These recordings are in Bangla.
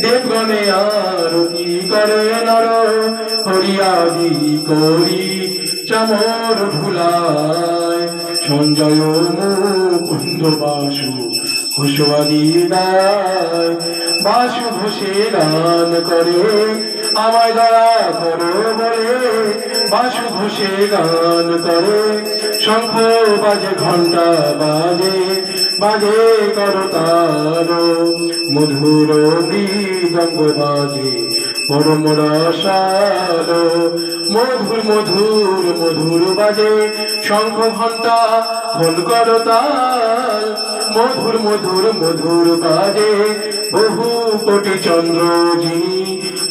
দেবগণে আরতি করে নর হরিয়াদি করি চামর ভুলায় সঞ্জয় মুকুন্দ বাসু ঘোষবাদী দায় বাসু ঘোষে গান করে আমায় দয়া করো বলে বাসু ঘোষে গান করে শঙ্খ বাজে ঘণ্টা বাজে বাজে করতাল মধুর মৃদঙ্গ বাজে পরম রসাল মধুর মধুর মধুর বাজে শঙ্খ ঘণ্টা খোল করতাল মধুর মধুর মধুর বাজে বহু কোটি চন্দ্রজি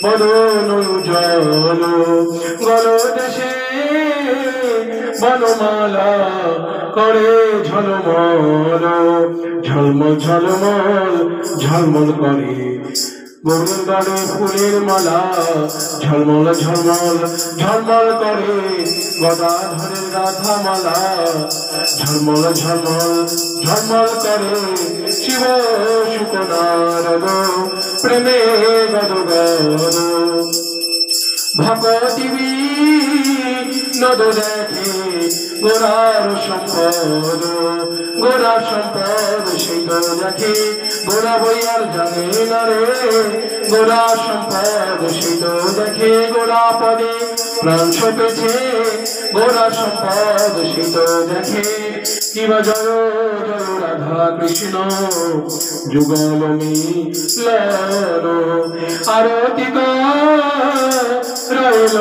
বদন জল গল দেশে বনমালা করে ঝলমল ঝলমল ঝলমল ঝলমল করে গরুর গানে ফুলের মালা ঝলমল ঝলমল ঝলমল করে গদাধরের রাধা মালা ঝলমল ঝলমল ঝলমল করে শিব শুকনারদ প্রেমে গদ গদ ভগতি নদ দেখে গোরার সম্পদ গোরার সম্পদ সেই তো দেখে গোরা বইয়ার জানে না রে গোরা সম্পদ সেই তো দেখে গোরা পদে প্রাণ সপেছে গোরা সম্পদ সেই তো দেখে কিবা জয় জয় রাধা কৃষ্ণ যুগল মিলন আরতি রইল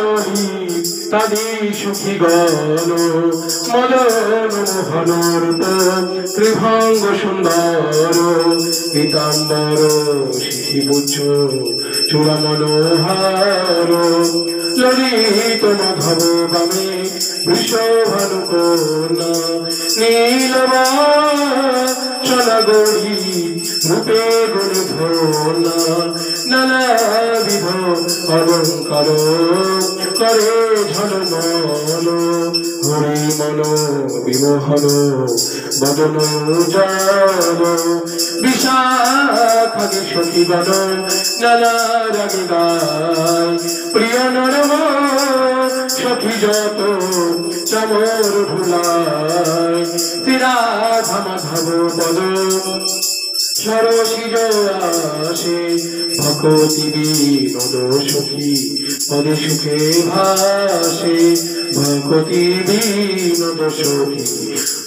তাদি সুখী গল মদন মোহন ত্রিভঙ্গ সুন্দর পীতাম্বর শিখিবুজ চূড়া মনোহার ললিত মাধব বামে বৃষভানু কন্যা নীলবা চলা গড়ি রূপে গুণধনা নানাবিধ অলঙ্কার করে ঝলমল হরি মন বিমোহন বদন জল বিশাখাদি সখীগণ নানা রাগে গায় প্রিয় নরম সখী যত চামর ভুলায় শ্রীরাধা মাধব পদ সরসী আসে ভকতি বিনোদ সখী পদে সুখে ভাসে ভকতি বিনোদ সখী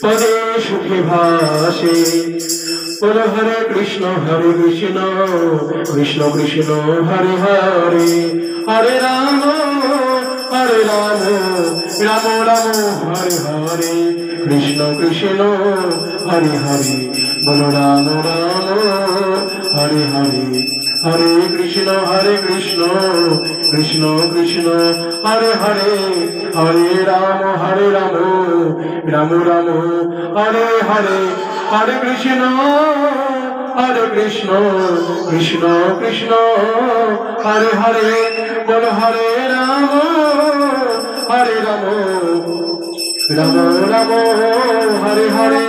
পদে সুখে ভাসে বল হরে কৃষ্ণ কৃষ্ণ কৃষ্ণ হরে হরে হরে রাম রাম রাম হরে হরে কৃষ্ণ কৃষ্ণ হরে হরে বল রাম রাম হরে হরে হরে কৃষ্ণ কৃষ্ণ কৃষ্ণ হরে হরে হরে রাম রাম রাম হরে হরে হরে কৃষ্ণ কৃষ্ণ কৃষ্ণ হরে হরে বল হরে রাম রাম রাম হরে হরে